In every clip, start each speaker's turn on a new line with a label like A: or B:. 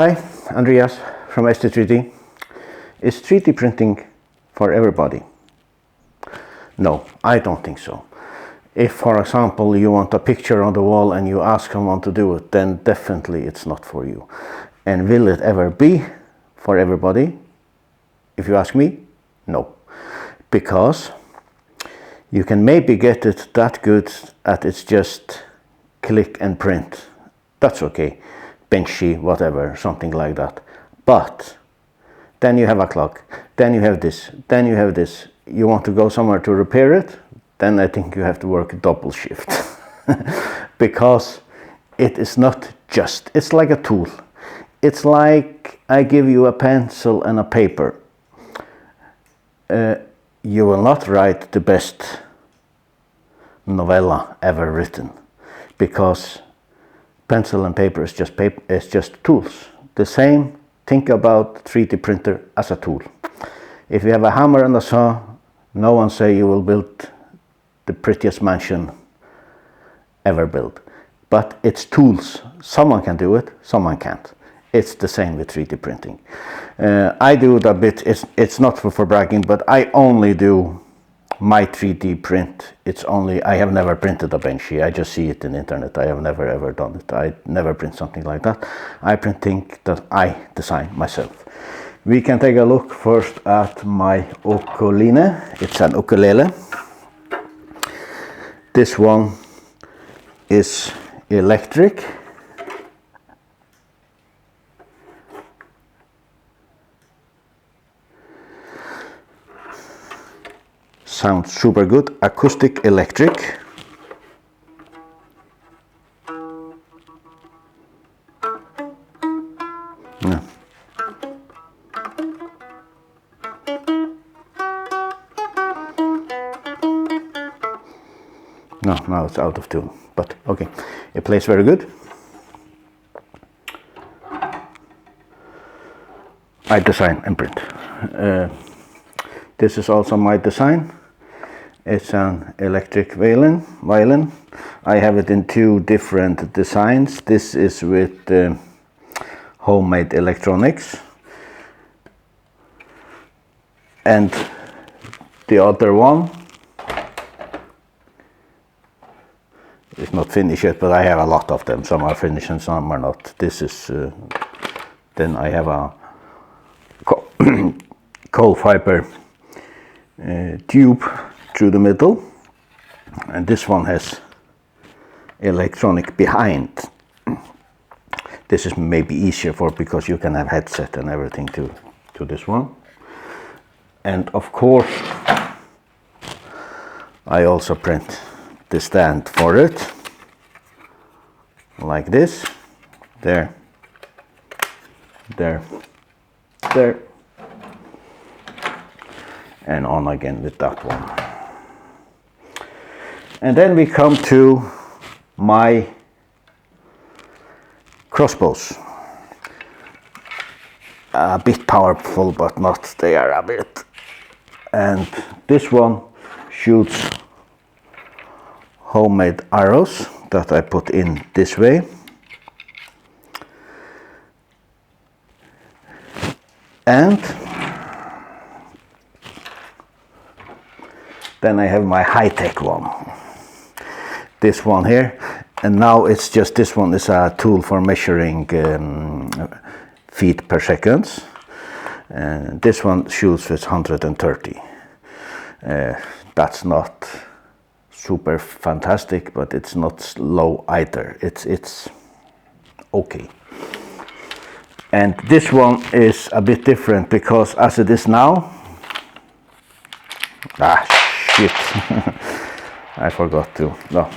A: Hi, Andreas from ST3D. Is 3D printing for everybody? No, I don't think so. If, for example, you want a picture on the wall and you ask someone to do it, then definitely it's not for you. And will it ever be for everybody? If you ask me, no. Because you can maybe get it that good that it's just click and print. That's okay. Benchy, whatever, something like that. But then you have a clock, then you have this, then you have this. You want to go somewhere to repair it, then I think you have to work a double shift. Because it is not just, it's like a tool. It's like I give you a pencil and a paper. You will not write the best novella ever written, because pencil and paper is just tools. The same, think about 3D printer as a tool. If you have a hammer and a saw, no one say you will build the prettiest mansion ever built. But it's tools. Someone can do it, someone can't. It's the same with 3D printing. I do it a bit, it's not for bragging, but I only do my 3D print. It's only, I have never printed a Benchy. I just see it in the internet. I have never ever done it. I never print something like that. I print things that I design myself. We can take a look first at my ukulele. It's an ukulele. This one is electric. Sounds super good. Acoustic electric. No. No, now it's out of tune, but okay. It plays very good. I design and print. This is also my design. It's an electric violin. I have it in two different designs. This is with homemade electronics. And the other one is not finished yet, but I have a lot of them. Some are finished and some are not. This is, then I have a coal fiber tube through the middle, and this one has electronic behind. This is maybe easier for, because you can have headset and everything to this one. And of course I also print the stand for it, like this, there, and on again with that one. And then we come to my crossbows. A bit powerful, but not, they are a bit. And this one shoots homemade arrows that I put in this way. And then I have my high-tech one. This one here, and now it's just, this one is a tool for measuring feet per second. And this one shoots with 130. That's not super fantastic, but it's not low either. It's okay. And this one is a bit different, because as it is now, shit, I forgot to, no.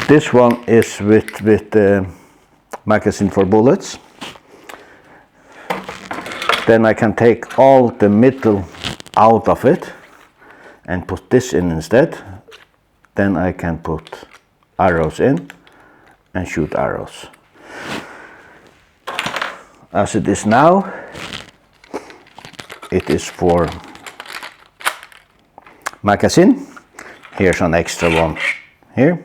A: This one is with magazine for bullets. Then I can take all the middle out of it and put this in instead. Then I can put arrows in and shoot arrows. As it is now, it is for magazine. Here's an extra one here.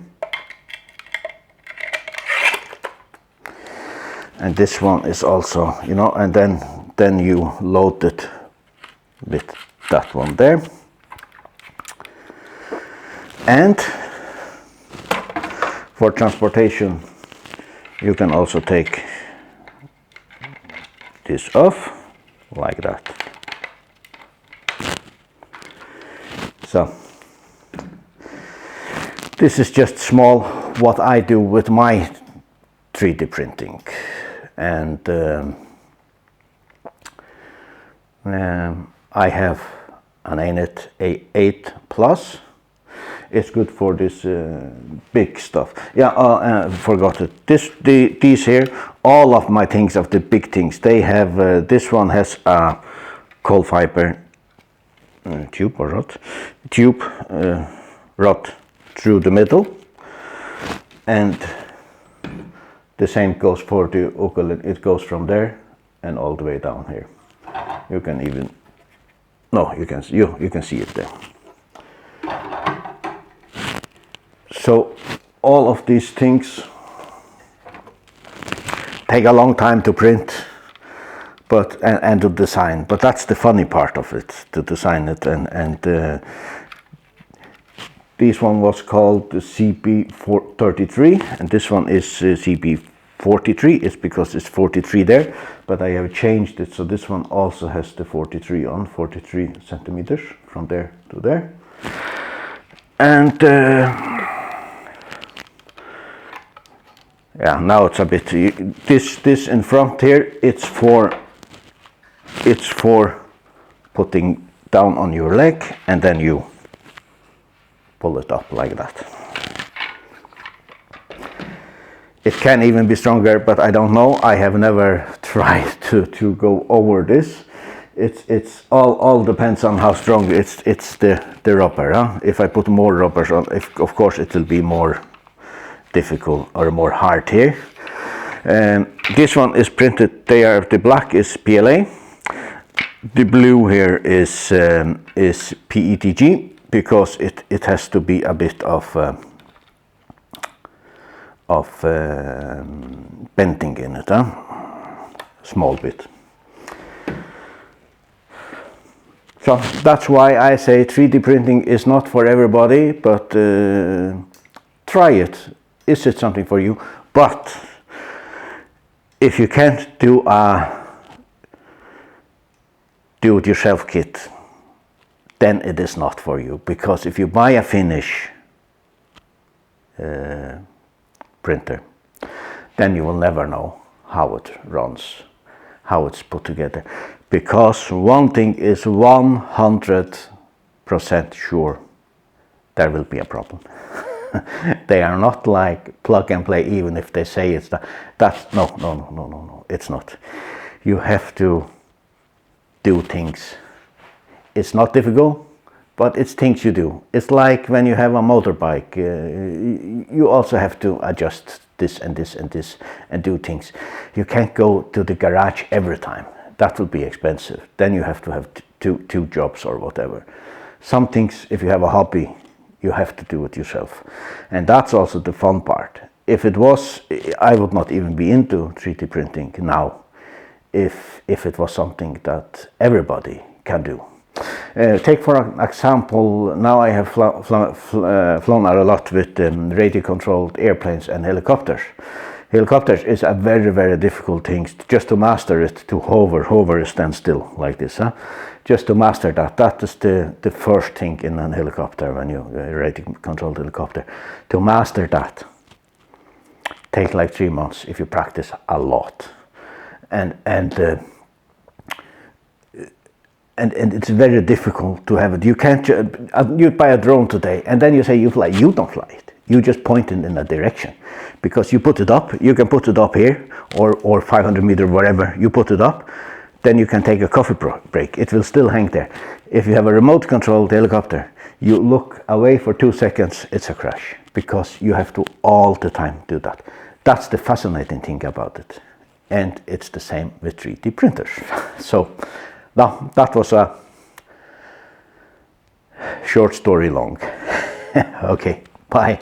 A: And this one is also, you know, and then you load it with that one there. And for transportation, you can also take this off like that. So this is just small what I do with my 3D printing. And I have an ANET A8 Plus. It's good for this big stuff. Yeah, forgot it. These here, all of my things, of the big things, they have, this one has a coal fiber tube or rod, rod through the middle. And the same goes for the ukulele. It goes from there and all the way down here. You can even, no, you can see it there. So all of these things take a long time to print, but and to design. But that's the funny part of it, to design it. And this one was called the CP33, and this one is CP43. It's because it's 43 there, but I have changed it so this one also has the 43 on, 43 centimeters from there to there. And yeah, now it's a bit, this in front here, it's for putting down on your leg, and then you pull it up like that. It can even be stronger, but I don't know. I have never tried to go over this. It's all depends on how strong it's the rubber. Huh? If I put more rubbers on, of course it will be more difficult or more hard here. This one is printed. The black is PLA. The blue here is PETG, because it has to be a bit of bending in it, huh? Small bit. So that's why I say 3D printing is not for everybody, but try it. Is it something for you? But if you can't do a do-it-yourself kit, then it is not for you. Because if you buy a finish printer, then you will never know how it runs, how it's put together. Because one thing is 100% sure, there will be a problem. They are not like plug and play, even if they say it's that's no, it's not. You have to do things. It's not difficult, but it's things you do. It's like when you have a motorbike, you also have to adjust this and this and this and do things. You can't go to the garage every time. That will be expensive. Then you have to have two jobs or whatever. Some things, if you have a hobby, you have to do it yourself. And that's also the fun part. If it was, I would not even be into 3D printing now, if it was something that everybody can do. Take for example, now I have flown a lot with radio-controlled airplanes and helicopters. Helicopters is a very, very difficult thing just to master it, to hover, stand still like this. Huh? Just to master that is the first thing in a helicopter, when you radio-controlled helicopter. To master that take like 3 months if you practice a lot. And it's very difficult to have it. You can't, you buy a drone today and then you say you fly. You don't fly it. You just point it in a direction, because you put it up. You can put it up here or 500 meters, wherever you put it up. Then you can take a coffee break. It will still hang there. If you have a remote controlled helicopter, you look away for 2 seconds, it's a crash, because you have to all the time do that. That's the fascinating thing about it. And it's the same with 3D printers. So now that was a short story long. Okay, bye.